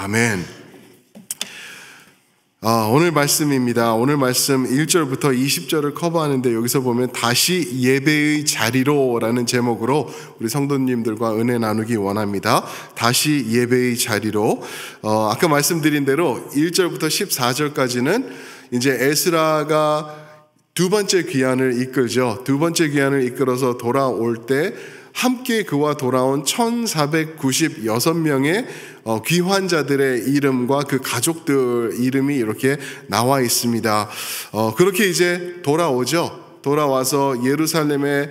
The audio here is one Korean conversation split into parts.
아멘. 오늘 말씀입니다. 오늘 말씀 1절부터 20절을 커버하는데 여기서 보면 다시 예배의 자리로 라는 제목으로 우리 성도님들과 은혜 나누기 원합니다. 다시 예배의 자리로. 아까 말씀드린 대로 1절부터 14절까지는 이제 에스라가 두 번째 귀환을 이끌죠. 두 번째 귀환을 이끌어서 돌아올 때 함께 그와 돌아온 1496명의 귀환자들의 이름과 그 가족들 이름이 이렇게 나와 있습니다. 그렇게 이제 돌아오죠. 돌아와서 예루살렘의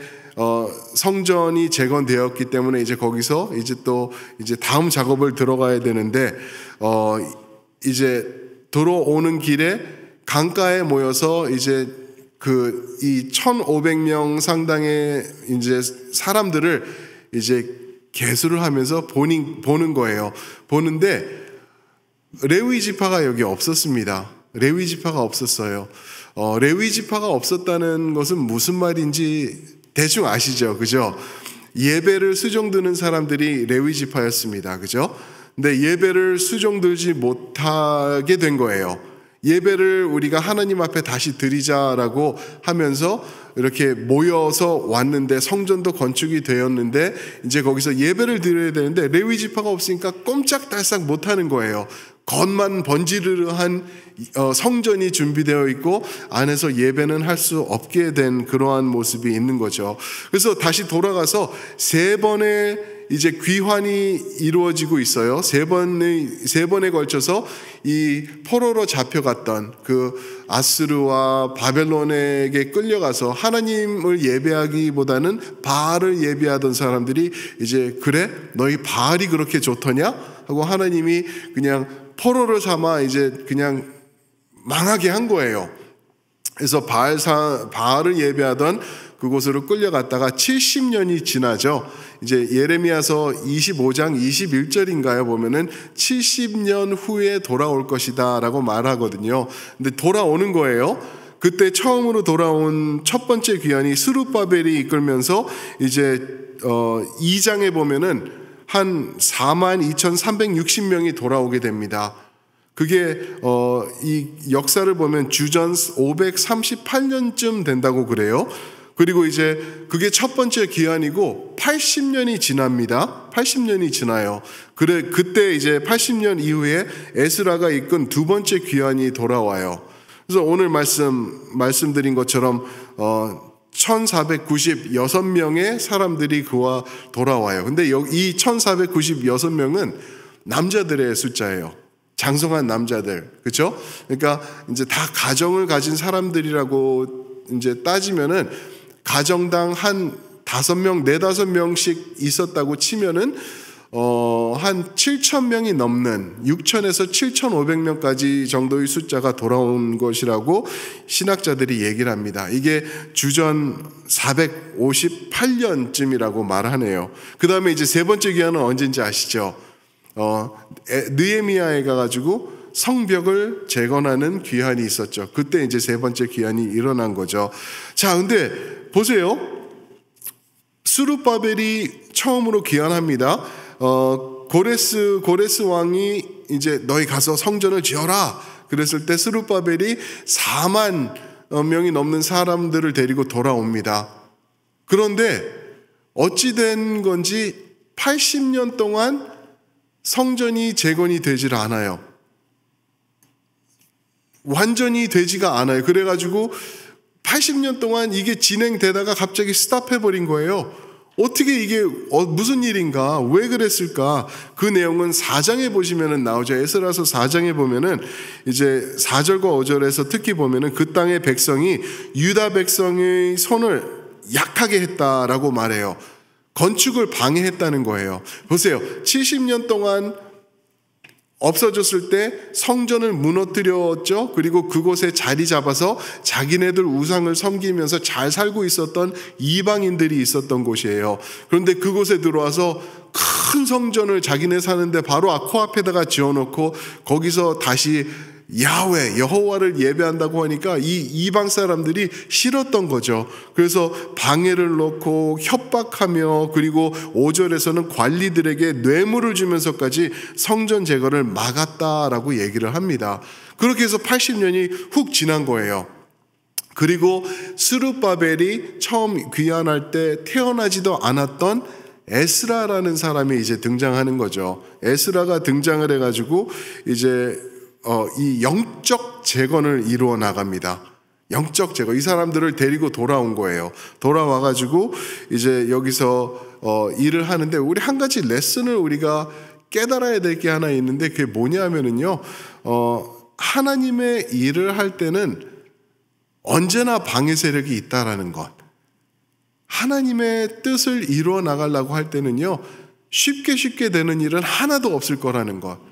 성전이 재건되었기 때문에 이제 거기서 이제 또 이제 다음 작업을 들어가야 되는데 이제 들어오는 길에 강가에 모여서 이제 이 1,500명 상당의 이제 사람들을 이제 계수를 하면서 보는 거예요. 보는데 레위 지파가 여기 없었습니다. 레위 지파가 없었어요. 레위 지파가 없었다는 것은 무슨 말인지 대충 아시죠? 그죠? 예배를 수종드는 사람들이 레위 지파였습니다. 그죠? 근데 예배를 수종들지 못하게 된 거예요. 예배를 우리가 하나님 앞에 다시 드리자라고 하면서 이렇게 모여서 왔는데 성전도 건축이 되었는데 이제 거기서 예배를 드려야 되는데 레위 지파가 없으니까 꼼짝달싹 못하는 거예요. 겉만 번지르르한 성전이 준비되어 있고 안에서 예배는 할 수 없게 된 그러한 모습이 있는 거죠. 그래서 다시 돌아가서 세 번의 이제 귀환이 이루어지고 있어요. 세 번에 걸쳐서 이 포로로 잡혀갔던 그 아스르와 바벨론에게 끌려가서 하나님을 예배하기보다는 바알을 예배하던 사람들이 이제 그래? 너희 바알이 그렇게 좋더냐? 하고 하나님이 그냥 포로를 삼아 이제 그냥 망하게 한 거예요. 그래서 바알을 예배하던 그곳으로 끌려갔다가 70년이 지나죠. 이제 예레미야서 25장 21절인가요? 보면은 70년 후에 돌아올 것이다 라고 말하거든요. 근데 돌아오는 거예요. 그때 처음으로 돌아온 첫 번째 귀환이 스룹바벨이 이끌면서 이제 2장에 보면은 한 42,360명이 돌아오게 됩니다. 그게 이 역사를 보면 주전 538년쯤 된다고 그래요. 그리고 이제 그게 첫 번째 귀환이고 80년이 지납니다. 80년이 지나요. 그때 이제 80년 이후에 에스라가 이끈 두 번째 귀환이 돌아와요. 그래서 오늘 말씀드린 것처럼 1496명의 사람들이 그와 돌아와요. 근데 이 1496명은 남자들의 숫자예요. 장성한 남자들. 그렇죠? 그러니까 이제 다 가정을 가진 사람들이라고 이제 따지면은 가정당 한 5명, 4-5명씩 있었다고 치면은 한 7,000명이 넘는 6,000에서 7,500명까지 정도의 숫자가 돌아온 것이라고 신학자들이 얘기를 합니다. 이게 주전 458년쯤이라고 말하네요. 그 다음에 이제 세 번째 귀환은 언제인지 아시죠? 느헤미야에 가가지고 성벽을 재건하는 귀환이 있었죠. 그때 이제 세 번째 귀환이 일어난 거죠. 자, 근데 보세요. 스룹바벨이 처음으로 귀환합니다. 고레스 왕이 이제 너희 가서 성전을 지어라. 그랬을 때 스룹바벨이 4만 명이 넘는 사람들을 데리고 돌아옵니다. 그런데 어찌 된 건지 80년 동안 성전이 재건이 되질 않아요. 완전히 되지가 않아요. 그래가지고 80년 동안 이게 진행되다가 갑자기 스탑해버린 거예요. 어떻게 이게 무슨 일인가? 왜 그랬을까? 그 내용은 4장에 보시면은 나오죠. 에스라서 4장에 보면은 이제 4절과 5절에서 특히 보면은 그 땅의 백성이 유다 백성의 손을 약하게 했다라고 말해요. 건축을 방해했다는 거예요. 보세요. 70년 동안 없어졌을 때 성전을 무너뜨렸죠. 그리고 그곳에 자리 잡아서 자기네들 우상을 섬기면서 잘 살고 있었던 이방인들이 있었던 곳이에요. 그런데 그곳에 들어와서 큰 성전을 자기네 사는데 바로 코앞에다가 지어놓고 거기서 다시 야훼 여호와를 예배한다고 하니까 이 이방 사람들이 싫었던 거죠. 그래서 방해를 놓고 협박하며, 그리고 5절에서는 관리들에게 뇌물을 주면서까지 성전 제거를 막았다라고 얘기를 합니다. 그렇게 해서 80년이 훅 지난 거예요. 그리고 스룹바벨이 처음 귀환할 때 태어나지도 않았던 에스라라는 사람이 이제 등장하는 거죠. 에스라가 등장을 해가지고 이제 이 영적 재건을 이루어 나갑니다. 영적 재건. 이 사람들을 데리고 돌아온 거예요. 돌아와가지고 이제 여기서 일을 하는데, 우리 한 가지 레슨을 우리가 깨달아야 될 게 하나 있는데, 그게 뭐냐면은요, 하나님의 일을 할 때는 언제나 방해 세력이 있다라는 것. 하나님의 뜻을 이루어 나가려고 할 때는요, 쉽게 되는 일은 하나도 없을 거라는 것.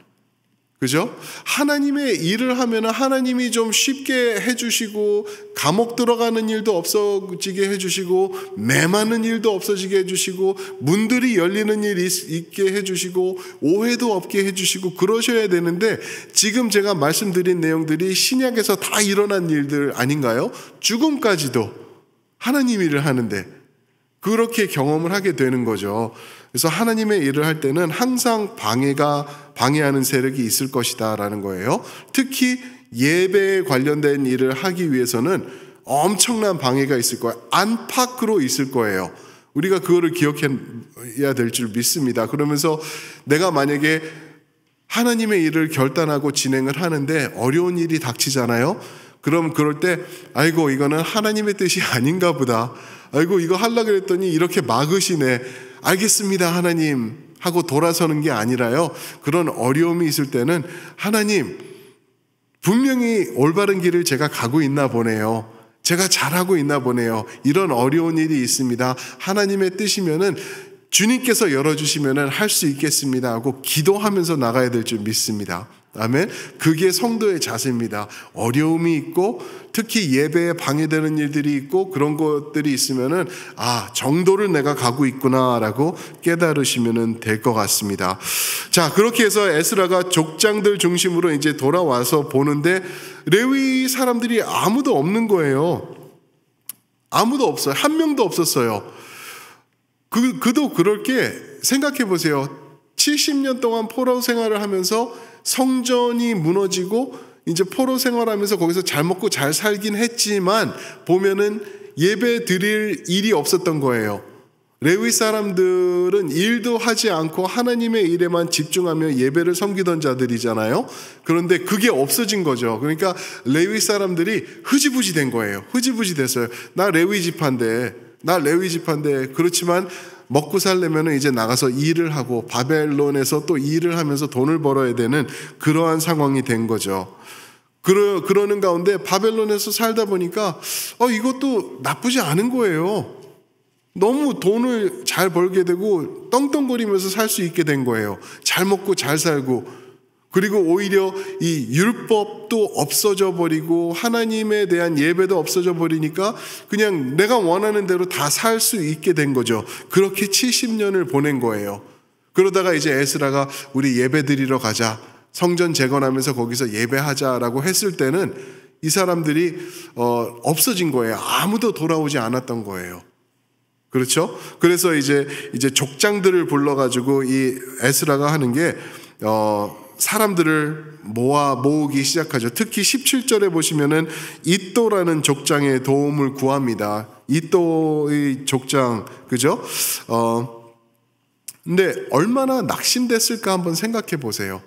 그죠? 하나님의 일을 하면 하나님이 좀 쉽게 해주시고, 감옥 들어가는 일도 없어지게 해주시고, 매맞는 일도 없어지게 해주시고, 문들이 열리는 일이 있게 해주시고, 오해도 없게 해주시고, 그러셔야 되는데, 지금 제가 말씀드린 내용들이 신약에서 다 일어난 일들 아닌가요? 죽음까지도 하나님 일을 하는데 그렇게 경험을 하게 되는 거죠. 그래서 하나님의 일을 할 때는 항상 방해하는 세력이 있을 것이다 라는 거예요. 특히 예배에 관련된 일을 하기 위해서는 엄청난 방해가 있을 거예요. 안팎으로 있을 거예요. 우리가 그거를 기억해야 될 줄 믿습니다. 그러면서 내가 만약에 하나님의 일을 결단하고 진행을 하는데 어려운 일이 닥치잖아요. 그럼 그럴 때 아이고 이거는 하나님의 뜻이 아닌가 보다. 아이고 이거 하려고 그랬더니 이렇게 막으시네. 알겠습니다 하나님 하고 돌아서는 게 아니라요. 그런 어려움이 있을 때는 하나님 분명히 올바른 길을 제가 가고 있나 보네요. 제가 잘하고 있나 보네요. 이런 어려운 일이 있습니다. 하나님의 뜻이면은 주님께서 열어주시면은 할 수 있겠습니다 하고 기도하면서 나가야 될 줄 믿습니다. 아멘. 그게 성도의 자세입니다. 어려움이 있고 특히 예배에 방해되는 일들이 있고 그런 것들이 있으면은 정도를 내가 가고 있구나라고 깨달으시면은 될 것 같습니다. 자, 그렇게 해서 에스라가 족장들 중심으로 이제 돌아와서 보는데 레위 사람들이 아무도 없는 거예요. 아무도 없어요. 한 명도 없었어요. 그도 그럴 게 생각해 보세요. 70년 동안 포로 생활을 하면서 성전이 무너지고 이제 포로 생활하면서 거기서 잘 먹고 잘 살긴 했지만 보면은 예배 드릴 일이 없었던 거예요. 레위 사람들은 일도 하지 않고 하나님의 일에만 집중하며 예배를 섬기던 자들이잖아요. 그런데 그게 없어진 거죠. 그러니까 레위 사람들이 흐지부지 된 거예요. 흐지부지 됐어요. 나 레위 지파인데 그렇지만 먹고 살려면 이제 나가서 일을 하고 바벨론에서 또 일을 하면서 돈을 벌어야 되는 그러한 상황이 된 거죠. 그러는 가운데 바벨론에서 살다 보니까 이것도 나쁘지 않은 거예요. 너무 돈을 잘 벌게 되고 떵떵거리면서 살 수 있게 된 거예요. 잘 먹고 잘 살고, 그리고 오히려 이 율법도 없어져 버리고 하나님에 대한 예배도 없어져 버리니까 그냥 내가 원하는 대로 다 살 수 있게 된 거죠. 그렇게 70년을 보낸 거예요. 그러다가 이제 에스라가 우리 예배 드리러 가자, 성전 재건하면서 거기서 예배하자라고 했을 때는 이 사람들이 없어진 거예요. 아무도 돌아오지 않았던 거예요. 그렇죠? 그래서 이제 족장들을 불러가지고 이 에스라가 하는 게 사람들을 모으기 시작하죠. 특히 17절에 보시면은 이또라는 족장의 도움을 구합니다. 이또의 족장, 그죠? 근데 얼마나 낙심됐을까 한번 생각해 보세요.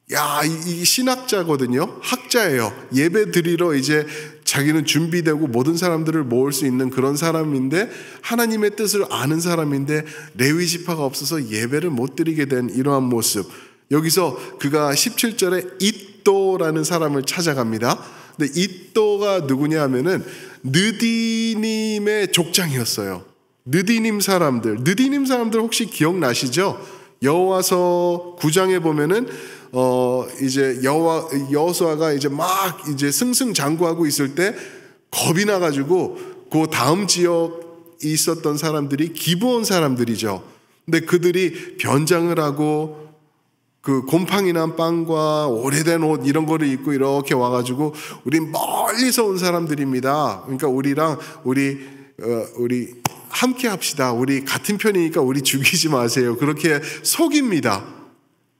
이 신학자거든요. 학자예요. 예배 드리러 이제 자기는 준비되고 모든 사람들을 모을 수 있는 그런 사람인데, 하나님의 뜻을 아는 사람인데 레위 지파가 없어서 예배를 못 드리게 된 이러한 모습. 여기서 그가 17절에 이또라는 사람을 찾아갑니다. 근데 이또가 누구냐 하면은 느디님의 족장이었어요. 느디님 사람들 혹시 기억나시죠? 여호와서 9장에 보면은 이제 여호수아가 이제 막 이제 승승장구하고 있을 때 겁이 나가지고 그 다음 지역에 있었던 사람들이 기브온 사람들이죠. 근데 그들이 변장을 하고 그 곰팡이 난 빵과 오래된 옷 이런 거를 입고 이렇게 와가지고 우리 멀리서 온 사람들입니다. 그러니까 우리 함께 합시다. 우리 같은 편이니까 우리 죽이지 마세요. 그렇게 속입니다.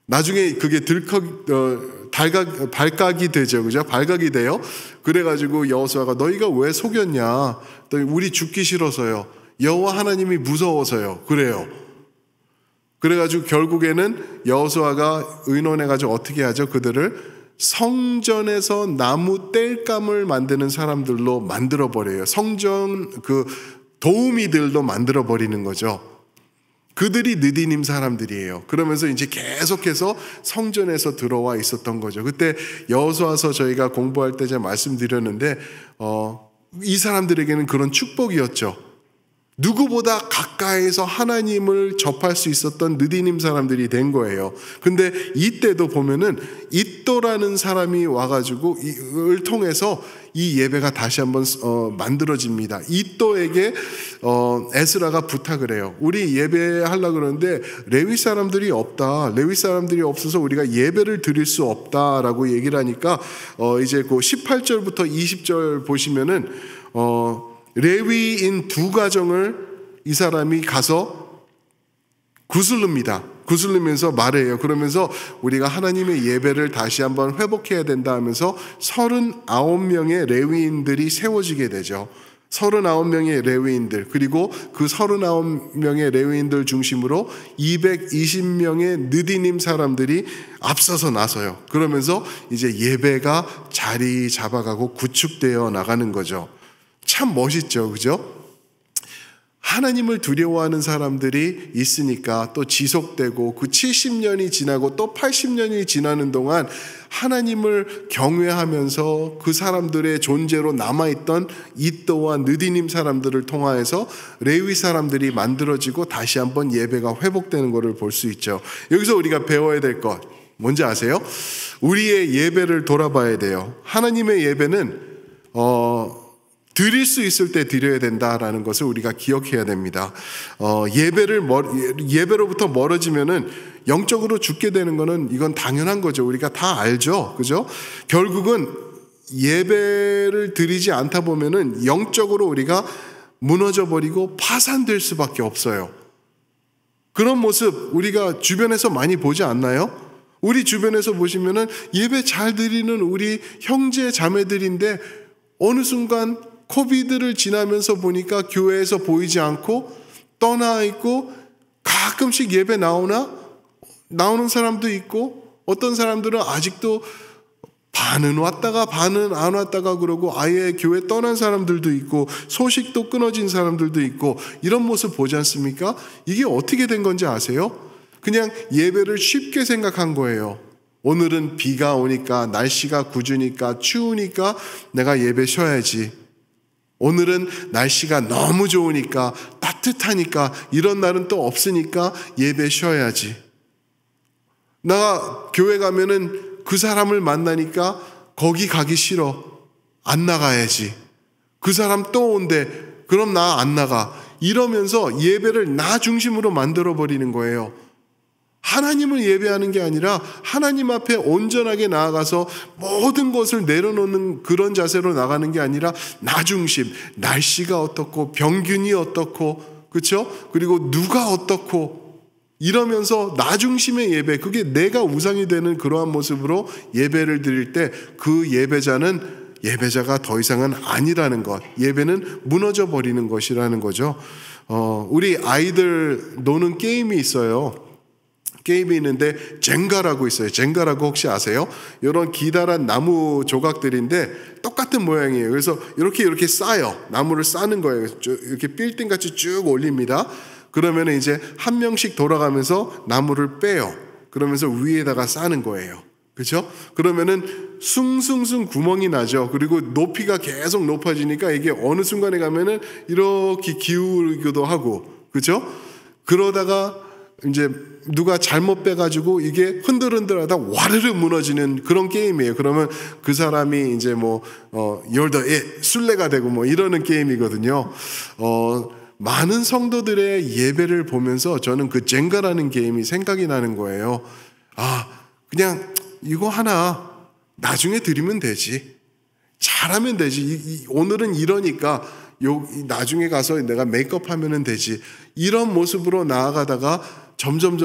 나중에 그게 발각이 되죠. 그죠? 발각이 돼요. 그래가지고 여호수아가 너희가 왜 속였냐? 또 우리 죽기 싫어서요. 여호와 하나님이 무서워서요. 그래요. 그래가지고 결국에는 여호수아가 의논해가지고 어떻게 하죠? 그들을 성전에서 나무 땔감을 만드는 사람들로 만들어버려요. 성전 그 도우미들로 만들어버리는 거죠. 그들이 느디님 사람들이에요. 그러면서 이제 계속해서 성전에서 들어와 있었던 거죠. 그때 여호수아서 저희가 공부할 때 제가 말씀드렸는데 이 사람들에게는 그런 축복이었죠. 누구보다 가까이서 하나님을 접할 수 있었던 느디님 사람들이 된 거예요. 근데 이때도 보면은 이또라는 사람이 와가지고 이를 통해서 이 예배가 다시 한번 만들어집니다. 이또에게 에스라가 부탁을 해요. 우리 예배하려고 그러는데 레위 사람들이 없다. 레위 사람들이 없어서 우리가 예배를 드릴 수 없다라고 얘기를 하니까 이제 그 18절부터 20절 보시면은 레위인 두 가정을 이 사람이 가서 구슬릅니다. 구슬리면서 말해요. 그러면서 우리가 하나님의 예배를 다시 한번 회복해야 된다 하면서 39명의 레위인들이 세워지게 되죠. 39명의 레위인들, 그리고 그 39명의 레위인들 중심으로 220명의 느디님 사람들이 앞서서 나서요. 그러면서 이제 예배가 자리 잡아가고 구축되어 나가는 거죠. 참 멋있죠, 그죠? 하나님을 두려워하는 사람들이 있으니까 또 지속되고 그 70년이 지나고 또 80년이 지나는 동안 하나님을 경외하면서 그 사람들의 존재로 남아있던 이또와 느디님 사람들을 통하여서 레위 사람들이 만들어지고 다시 한번 예배가 회복되는 것을 볼 수 있죠. 여기서 우리가 배워야 될 것 뭔지 아세요? 우리의 예배를 돌아봐야 돼요. 하나님의 예배는 드릴 수 있을 때 드려야 된다라는 것을 우리가 기억해야 됩니다. 예배로부터 멀어지면은 영적으로 죽게 되는 거는 이건 당연한 거죠. 우리가 다 알죠. 그죠? 결국은 예배를 드리지 않다 보면은 영적으로 우리가 무너져 버리고 파산될 수밖에 없어요. 그런 모습 우리가 주변에서 많이 보지 않나요? 우리 주변에서 보시면은 예배 잘 드리는 우리 형제 자매들인데 어느 순간 코비드를 지나면서 보니까 교회에서 보이지 않고 떠나 있고 가끔씩 예배 나오는 사람도 있고 어떤 사람들은 아직도 반은 왔다가 반은 안 왔다가 그러고 아예 교회 떠난 사람들도 있고 소식도 끊어진 사람들도 있고 이런 모습 보지 않습니까? 이게 어떻게 된 건지 아세요? 그냥 예배를 쉽게 생각한 거예요. 오늘은 비가 오니까 날씨가 궂으니까 추우니까 내가 예배 쉬어야지. 오늘은 날씨가 너무 좋으니까 따뜻하니까 이런 날은 또 없으니까 예배 쉬어야지. 나 교회 가면은 그 사람을 만나니까 거기 가기 싫어. 안 나가야지. 그 사람 또 온대. 그럼 나 안 나가. 이러면서 예배를 나 중심으로 만들어 버리는 거예요. 하나님을 예배하는 게 아니라 하나님 앞에 온전하게 나아가서 모든 것을 내려놓는 그런 자세로 나가는 게 아니라 나 중심, 날씨가 어떻고 병균이 어떻고 그렇죠? 그리고 누가 어떻고 이러면서 나 중심의 예배, 그게 내가 우상이 되는 그러한 모습으로 예배를 드릴 때 그 예배자가 더 이상은 아니라는 것, 예배는 무너져 버리는 것이라는 거죠. 우리 아이들 노는 게임이 있어요. 게임이 있는데 젠가라고 있어요. 젠가라고 혹시 아세요? 이런 기다란 나무 조각들인데 똑같은 모양이에요. 그래서 이렇게 쌓여 나무를 쌓는 거예요. 이렇게 빌딩 같이 쭉 올립니다. 그러면 이제 한 명씩 돌아가면서 나무를 빼요. 그러면서 위에다가 쌓는 거예요. 그렇죠? 그러면은 숭숭숭 구멍이 나죠. 그리고 높이가 계속 높아지니까 이게 어느 순간에 가면은 이렇게 기울기도 하고, 그렇죠? 그러다가 이제 누가 잘못 빼가지고 이게 흔들흔들하다 와르르 무너지는 그런 게임이에요. 그러면 그 사람이 이제 you're the it, 술래가 되고 뭐 이러는 게임이거든요. 많은 성도들의 예배를 보면서 저는 그 젠가라는 게임이 생각이 나는 거예요. 그냥 이거 하나 나중에 드리면 되지. 잘하면 되지. 오늘은 이러니까 나중에 가서 내가 메이크업 하면 되지. 이런 모습으로 나아가다가 점점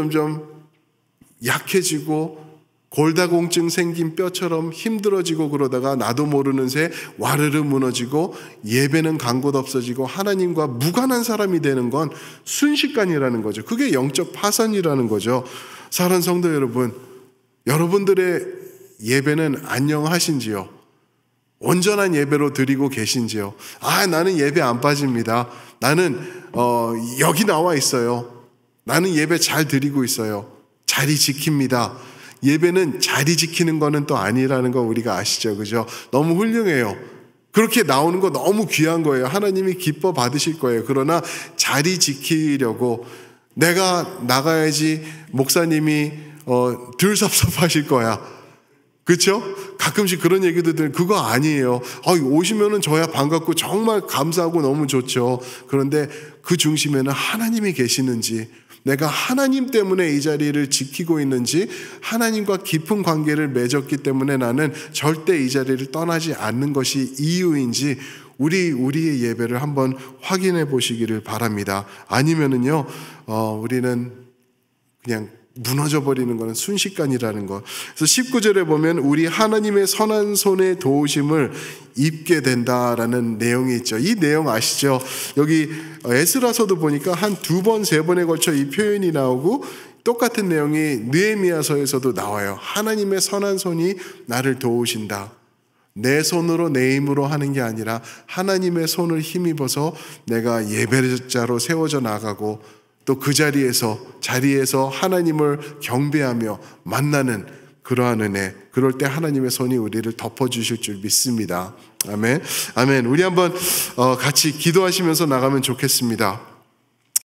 약해지고 골다공증 생긴 뼈처럼 힘들어지고 그러다가 나도 모르는 새 와르르 무너지고 예배는 간 곳 없어지고 하나님과 무관한 사람이 되는 건 순식간이라는 거죠. 그게 영적 파산이라는 거죠. 사랑하는 성도 여러분, 여러분들의 예배는 안녕하신지요? 온전한 예배로 드리고 계신지요? 나는 예배 안 빠집니다. 나는 여기 나와 있어요. 나는 예배 잘 드리고 있어요. 자리 지킵니다. 예배는 자리 지키는 거는 또 아니라는 거 우리가 아시죠? 그죠? 너무 훌륭해요. 그렇게 나오는 거 너무 귀한 거예요. 하나님이 기뻐 받으실 거예요. 그러나 자리 지키려고 내가 나가야지 목사님이 덜 섭섭하실 거야. 그렇죠? 가끔씩 그런 얘기도 들으면 그거 아니에요. 오시면은 저야 반갑고 정말 감사하고 너무 좋죠. 그런데 그 중심에는 하나님이 계시는지, 내가 하나님 때문에 이 자리를 지키고 있는지, 하나님과 깊은 관계를 맺었기 때문에 나는 절대 이 자리를 떠나지 않는 것이 이유인지 우리의 예배를 한번 확인해 보시기를 바랍니다. 아니면은요, 우리는 그냥 무너져 버리는 것은 순식간이라는 것. 그래서 19절에 보면 우리 하나님의 선한 손의 도우심을 입게 된다라는 내용이 있죠. 이 내용 아시죠? 여기 에스라서도 보니까 한 2번, 3번에 걸쳐 이 표현이 나오고 똑같은 내용이 느헤미야서에서도 나와요. 하나님의 선한 손이 나를 도우신다. 내 손으로 내 힘으로 하는 게 아니라 하나님의 손을 힘입어서 내가 예배자로 세워져 나가고 또 그 자리에서 하나님을 경배하며 만나는 그러한 은혜, 그럴 때 하나님의 손이 우리를 덮어주실 줄 믿습니다. 아멘. 아멘. 우리 한번 같이 기도하시면서 나가면 좋겠습니다.